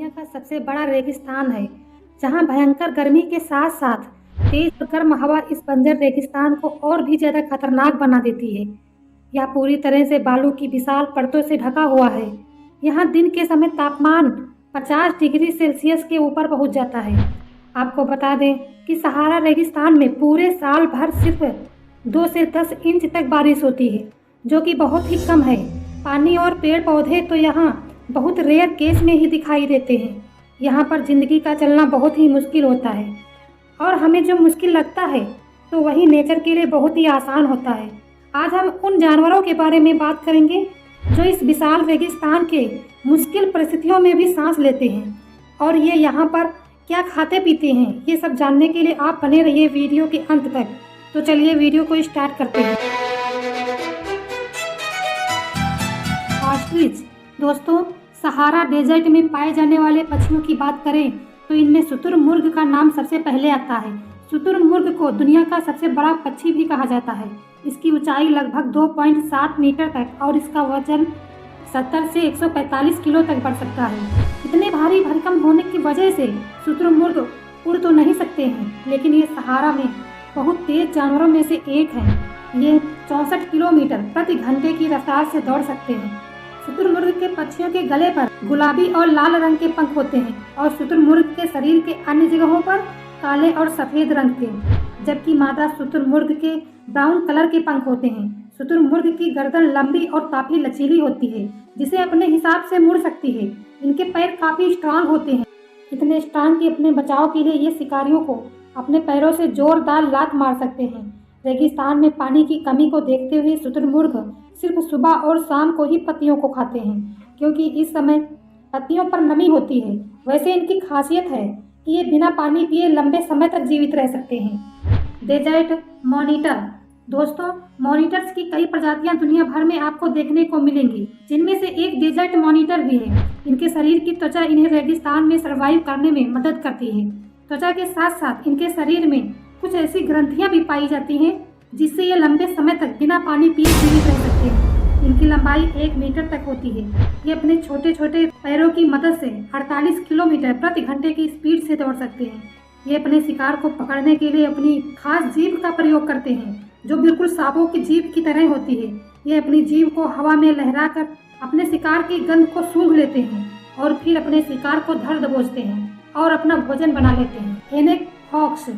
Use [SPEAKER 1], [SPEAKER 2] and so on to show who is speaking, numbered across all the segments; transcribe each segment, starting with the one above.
[SPEAKER 1] दुनिया का सबसे बड़ा रेगिस्तान है, जहां भयंकर गर्मी के साथ साथ तेज और गर्म हवा इस बंजर रेगिस्तान को और भी ज्यादा खतरनाक बना देती है। यह पूरी तरह से बालू की विशाल परतों से ढका हुआ है। यहाँ दिन के समय तापमान 50 डिग्री सेल्सियस के ऊपर पहुंच जाता है। आपको बता दें कि सहारा रेगिस्तान में पूरे साल भर सिर्फ 2 से 10 इंच तक बारिश होती है, जो कि बहुत ही कम है। पानी और पेड़ पौधे तो यहाँ बहुत रेयर केस में ही दिखाई देते हैं। यहाँ पर जिंदगी का चलना बहुत ही मुश्किल होता है, और हमें जो मुश्किल लगता है तो वही नेचर के लिए बहुत ही आसान होता है। आज हम उन जानवरों के बारे में बात करेंगे जो इस विशाल रेगिस्तान के मुश्किल परिस्थितियों में भी सांस लेते हैं, और ये यहाँ पर क्या खाते पीते हैं, ये सब जानने के लिए आप बने रहिए वीडियो के अंत तक। तो चलिए वीडियो को स्टार्ट करते हैं। ऑस्ट्रिच। दोस्तों, सहारा डेजर्ट में पाए जाने वाले पक्षियों की बात करें तो इनमें शुतुरमुर्ग का नाम सबसे पहले आता है। शुतुरमुर्ग को दुनिया का सबसे बड़ा पक्षी भी कहा जाता है। इसकी ऊंचाई लगभग 2.7 मीटर तक और इसका वजन 70 से 145 किलो तक बढ़ सकता है। इतने भारी भरकम होने की वजह से शुतुरमुर्ग उड़ तो नहीं सकते हैं, लेकिन ये सहारा में बहुत तेज जानवरों में से एक है। ये 64 किलोमीटर प्रति घंटे की रफ्तार से दौड़ सकते हैं। शुतुरमुर्ग के पक्षियों के गले पर गुलाबी और लाल रंग के पंख होते हैं, और शुतुरमुर्ग के शरीर के अन्य जगहों पर काले और सफेद रंग के, जबकि मादा शुतुरमुर्ग के ब्राउन कलर के पंख होते हैं। शुतुरमुर्ग की गर्दन लंबी और काफी लचीली होती है, जिसे अपने हिसाब से मुड़ सकती है। इनके पैर काफी स्ट्रांग होते हैं, इतने स्ट्रांग कि अपने बचाव के लिए ये शिकारियों को अपने पैरों से जोरदार लात मार सकते हैं। रेगिस्तान में पानी की कमी को देखते हुए शुतुरमुर्ग सिर्फ सुबह और शाम को ही पत्तियों को खाते हैं, क्योंकि इस समय पत्तियों पर नमी होती है। वैसे इनकी खासियत है कि ये बिना पानी पिए लंबे समय तक जीवित रह सकते हैं। Desert monitor. दोस्तों, मॉनिटर्स की कई प्रजातियां दुनिया भर में आपको देखने को मिलेंगी, जिनमें से एक डेजर्ट मॉनिटर भी है। इनके शरीर की त्वचा इन्हें रेगिस्तान में सर्वाइव करने में मदद करती है। त्वचा के साथ साथ इनके शरीर में कुछ ऐसी ग्रंथियां भी पाई जाती हैं जिससे ये लंबे समय तक बिना पानी पिए जीवित रह सकते हैं। इनकी लंबाई 1 मीटर तक होती है। ये अपने छोटे छोटे पैरों की मदद से 48 किलोमीटर प्रति घंटे की स्पीड से दौड़ सकते हैं। ये अपने शिकार को पकड़ने के लिए अपनी खास जीभ का प्रयोग करते हैं, जो बिल्कुल सांपों की जीभ की तरह होती है। ये अपनी जीभ को हवा में लहराकर अपने शिकार की गंध को सूंघ लेते हैं और फिर अपने शिकार को धर दबोचते हैं और अपना भोजन बना लेते हैं। Fennec fox.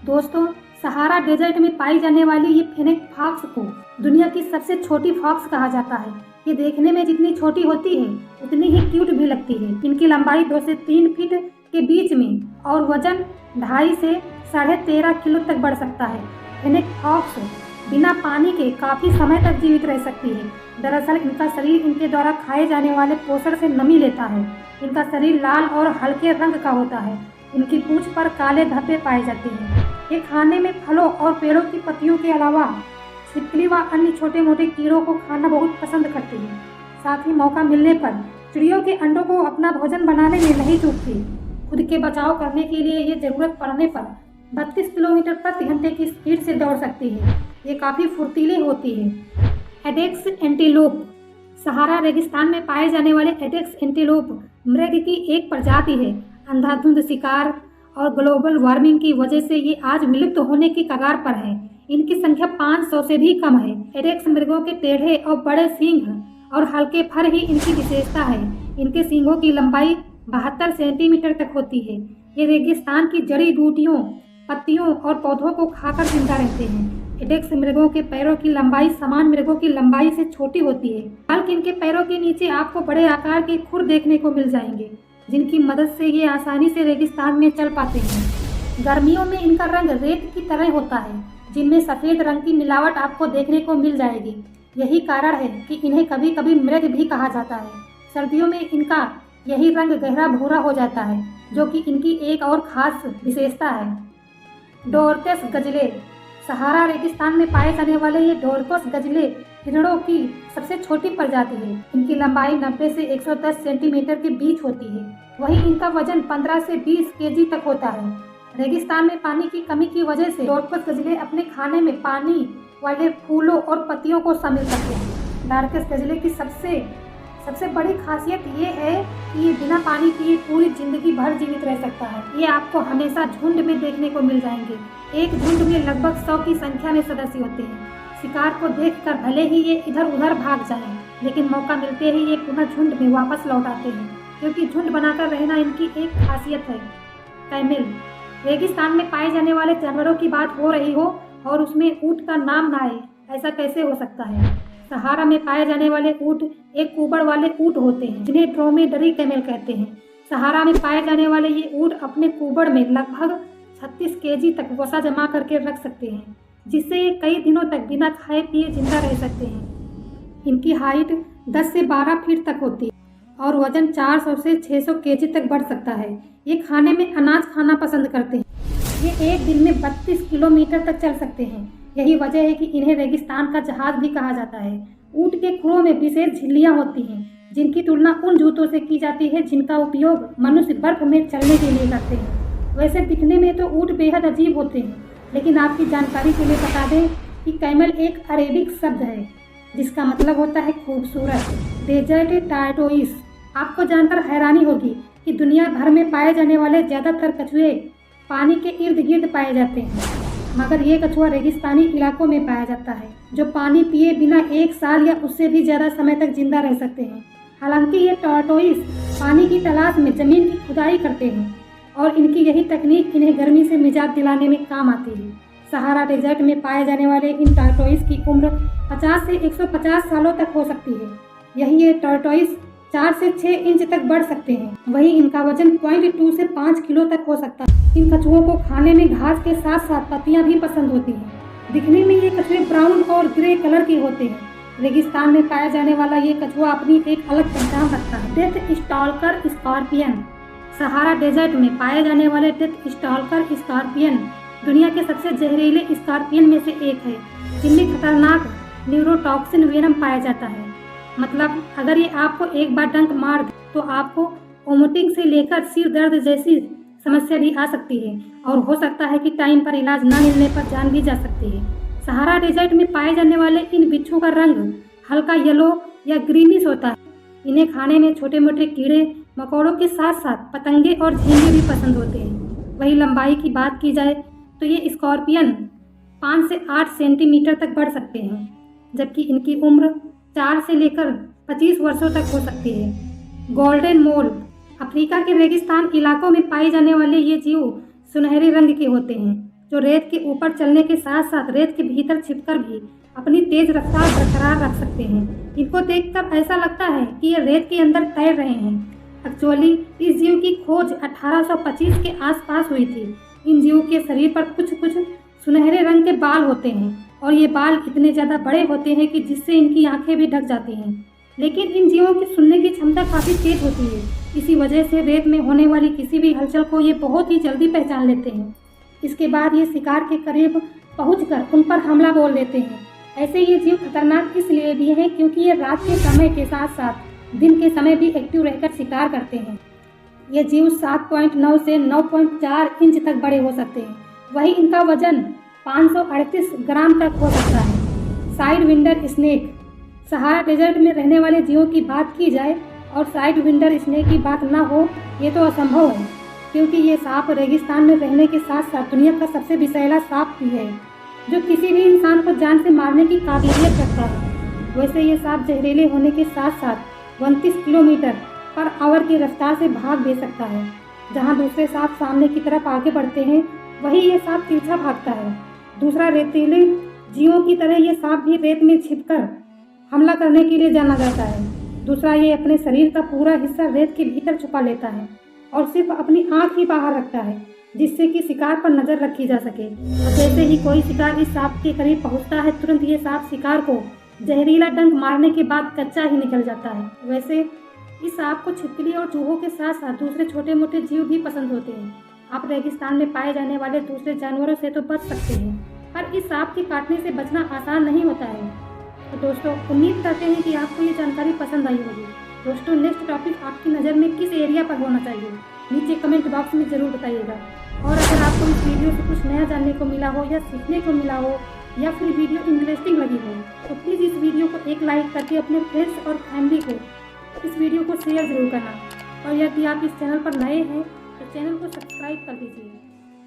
[SPEAKER 1] दोस्तों, सहारा डेजर्ट में पाई जाने वाली ये फेनेक फॉक्स को दुनिया की सबसे छोटी फॉक्स कहा जाता है। ये देखने में जितनी छोटी होती है उतनी ही क्यूट भी लगती है। इनकी लंबाई 2 से 3 फीट के बीच में और वजन 2.5 से 13.5 किलो तक बढ़ सकता है। फेनेक फॉक्स बिना पानी के काफी समय तक जीवित रह सकती है। दरअसल इनका शरीर इनके द्वारा खाए जाने वाले पोषण से नमी लेता है। इनका शरीर लाल और हल्के रंग का होता है। इनकी पूंछ पर काले धब्बे पाए जाते हैं। ये खाने में फलों और पेड़ों की पत्तियों के अलावा छिपकली व अन्य छोटे मोटे कीड़ों को खाना बहुत पसंद करती है। साथ ही मौका मिलने पर चिड़ियों के अंडों को अपना भोजन बनाने में नहीं चूकती। खुद के बचाव करने के लिए ये जरूरत पड़ने पर 32 किलोमीटर प्रति घंटे की स्पीड से दौड़ सकती है। ये काफी फुर्तीली होती है। एडेक्स एंटीलोप। सहारा रेगिस्तान में पाए जाने वाले एडेक्स एंटीलोप मृग की एक प्रजाति है। अंधाधुंध शिकार और ग्लोबल वार्मिंग की वजह से ये आज विलुप्त होने की कगार पर है। इनकी संख्या 500 से भी कम है। एडेक्स मृगों के टेढ़े और बड़े सींग और हल्के फर ही इनकी विशेषता है। इनके सींगों की लंबाई 72 सेंटीमीटर तक होती है। ये रेगिस्तान की जड़ी बूटियों, पत्तियों और पौधों को खाकर जिंदा रहते हैं। एडेक्स मृगों के पैरों की लंबाई सामान्य मृगों की लंबाई से छोटी होती है, बल्कि इनके पैरों के नीचे आपको बड़े आकार के खुर देखने को मिल जाएंगे, जिनकी मदद से ये आसानी से रेगिस्तान में चल पाते हैं। गर्मियों में इनका रंग रेत की तरह होता है, जिनमें सफेद रंग की मिलावट आपको देखने को मिल जाएगी। यही कारण है कि इन्हें कभी कभी मृग भी कहा जाता है। सर्दियों में इनका यही रंग गहरा भूरा हो जाता है, जो कि इनकी एक और खास विशेषता है। डोरकस गजले। सहारा रेगिस्तान में पाए जाने वाले ये डोरकस गजले हिरणों की सबसे छोटी प्रजाति है। इनकी लंबाई 90 से 110 सेंटीमीटर के बीच होती है। वहीं इनका वजन 15 से 20 केजी तक होता है। रेगिस्तान में पानी की कमी की वजह से डोरकस गजले अपने खाने में पानी वाले फूलों और पत्तियों को शामिल करते हैं। डोरकस गजले की सबसे सबसे बड़ी खासियत ये है कि ये बिना पानी पिए पूरी जिंदगी भर जीवित रह सकता है। ये आपको हमेशा झुंड में देखने को मिल जाएंगे। एक झुंड में लगभग 100 की संख्या में सदस्य होते हैं। शिकार को देखकर भले ही ये इधर उधर भाग जाएं, लेकिन मौका मिलते ही ये पुनः झुंड में वापस लौट आते हैं, क्योंकि झुंड बनाकर रहना इनकी एक खासियत है। कैमल। रेगिस्तान में पाए जाने वाले जानवरों की बात हो रही हो और उसमें ऊँट का नाम ना आए, ऐसा कैसे हो सकता है। सहारा में पाए जाने वाले ऊँट एक कुबड़ वाले ऊँट होते हैं, जिन्हें ड्रोमेडरी कैमल कहते हैं। सहारा में पाए जाने वाले ये ऊँट अपने कुबड़ में लगभग 36 केजी तक वसा जमा करके रख सकते हैं, जिससे ये कई दिनों तक बिना खाए पिए जिंदा रह सकते हैं। इनकी हाइट 10 से 12 फीट तक होती है और वजन 400 से 600 केजी तक बढ़ सकता है। ये खाने में अनाज खाना पसंद करते हैं। ये एक दिन में 32 किलोमीटर तक चल सकते हैं। यही वजह है कि इन्हें रेगिस्तान का जहाज भी कहा जाता है। ऊँट के खुरों में विशेष झिल्लियाँ होती हैं, जिनकी तुलना उन जूतों से की जाती है जिनका उपयोग मनुष्य बर्फ में चलने के लिए करते हैं। वैसे दिखने में तो ऊँट बेहद अजीब होते हैं, लेकिन आपकी जानकारी के लिए बता दें कि कैमल एक अरेबिक शब्द है, जिसका मतलब होता है खूबसूरत। डेजर्ट टार्टोइस। आपको जानकर हैरानी होगी कि दुनिया भर में पाए जाने वाले ज़्यादातर कछुए पानी के इर्द गिर्द पाए जाते हैं, मगर ये कछुआ रेगिस्तानी इलाकों में पाया जाता है, जो पानी पिए बिना 1 साल या उससे भी ज़्यादा समय तक जिंदा रह सकते हैं। हालांकि ये टार्टोइस पानी की तलाश में ज़मीन की खुदाई करते हैं और इनकी यही तकनीक इन्हें गर्मी से निजात दिलाने में काम आती है। सहारा डेजर्ट में पाए जाने वाले इन टार्टोइस की उम्र 50 से 150 सालों तक हो सकती है। यही ये टार्टोइस 4 से 6 इंच तक बढ़ सकते हैं। वहीं इनका वजन 0.2 से 5 किलो तक हो सकता है। इन कछुओं को खाने में घास के साथ साथ पत्तियां भी पसंद होती हैं। दिखने में ये कछुए ब्राउन और ग्रे कलर के होते हैं। रेगिस्तान में पाया जाने वाला ये कछुआ अपनी एक अलग पहचान रखता है। Death stalker scorpion. Sahara desert में पाए जाने वाले डेथ स्टॉल्कर स्कॉर्पियन दुनिया के सबसे जहरीले स्कॉर्पियन में से एक है, जिनमें खतरनाक न्यूरोटॉक्सिन वेनम पाया जाता है। मतलब अगर ये आपको एक बार डंक मार दे तो आपको वोमिटिंग से लेकर सिर दर्द जैसी समस्या भी आ सकती है और हो सकता है कि टाइम पर इलाज न मिलने पर जान भी जा सकती है। सहारा डेजर्ट में पाए जाने वाले इन बिच्छू का रंग हल्का येलो या ग्रीनिश होता है। इन्हें खाने में छोटे मोटे कीड़े मकोड़ों के साथ साथ पतंगे और झींगे भी पसंद होते हैं। वही लंबाई की बात की जाए तो ये स्कॉर्पियन 5 से 8 सेंटीमीटर तक बढ़ सकते हैं, जबकि इनकी उम्र 4 से लेकर 25 वर्षों तक हो सकती है। गोल्डन मोल। अफ्रीका के रेगिस्तान इलाकों में पाए जाने वाले ये जीव सुनहरे रंग के होते हैं, जो रेत के ऊपर चलने के साथ साथ रेत के भीतर छिपकर भी अपनी तेज रफ्तार बरकरार रख सकते हैं। इनको देखकर ऐसा लगता है कि ये रेत के अंदर तैर रहे हैं। एक्चुअली इस जीव की खोज 1825 के आसपास हुई थी। इन जीवों के शरीर पर कुछ सुनहरे रंग के बाल होते हैं और ये बाल इतने ज़्यादा बड़े होते हैं कि जिससे इनकी आंखें भी ढक जाती हैं। लेकिन इन जीवों की सुनने की क्षमता काफ़ी तेज होती है। इसी वजह से रेत में होने वाली किसी भी हलचल को ये बहुत ही जल्दी पहचान लेते हैं। इसके बाद ये शिकार के करीब पहुंचकर उन पर हमला बोल देते हैं। ऐसे ये जीव खतरनाक इसलिए भी हैं क्योंकि ये रात के समय के साथ साथ दिन के समय भी एक्टिव रहकर शिकार करते हैं। ये जीव 7.9 से 9.4 इंच तक बड़े हो सकते हैं। वहीं इनका वजन 538 ग्राम तक हो सकता है। Sidewinder snake. Sahara desert में रहने वाले जीवों की बात की जाए और साइड विंडर स्नेक की बात ना हो, ये तो असंभव है, क्योंकि ये सांप रेगिस्तान में रहने के साथ साथ दुनिया का सबसे विषैला सांप भी है, जो किसी भी इंसान को जान से मारने की काबिलियत रखता है। वैसे ये सांप जहरीले होने के साथ साथ 29 किलोमीटर पर आवर की रफ्तार से भाग दे सकता है। जहां दूसरे सांप सामने की तरफ आगे बढ़ते हैं, वहीं ये सांप तिरछा भागता है। दूसरा, रेतीले जीवों की तरह ये सांप भी रेत में छिपकर हमला करने के लिए जाना जाता है। दूसरा, ये अपने शरीर का पूरा हिस्सा रेत के भीतर छुपा लेता है और सिर्फ अपनी आँख ही बाहर रखता है, जिससे कि शिकार पर नजर रखी जा सके। और जैसे ही कोई शिकार इस सांप के करीब पहुंचता है, तुरंत ये सांप शिकार को जहरीला डंक मारने के बाद कच्चा ही निकल जाता है। वैसे इस सांप को छिपकली और चूहों के साथ साथ दूसरे छोटे मोटे जीव भी पसंद होते हैं। आप रेगिस्तान में पाए जाने वाले दूसरे जानवरों से तो बच सकते हैं, पर इस सांप के काटने से बचना आसान नहीं होता है। तो दोस्तों, उम्मीद करते हैं कि आपको ये जानकारी पसंद आई होगी। दोस्तों, नेक्स्ट टॉपिक आपकी नज़र में किस एरिया पर होना चाहिए, नीचे कमेंट बॉक्स में ज़रूर बताइएगा। और अगर आपको इस वीडियो से कुछ नया जानने को मिला हो या सीखने को मिला हो या फिर वीडियो इंटरेस्टिंग लगी हो, तो प्लीज़ इस वीडियो को एक लाइक करके अपने फ्रेंड्स और फैमिली को इस वीडियो को शेयर ज़रूर करना और यदि आप इस चैनल पर नए हैं तो चैनल को सब्सक्राइब कर लीजिए।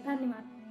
[SPEAKER 1] धन्यवाद।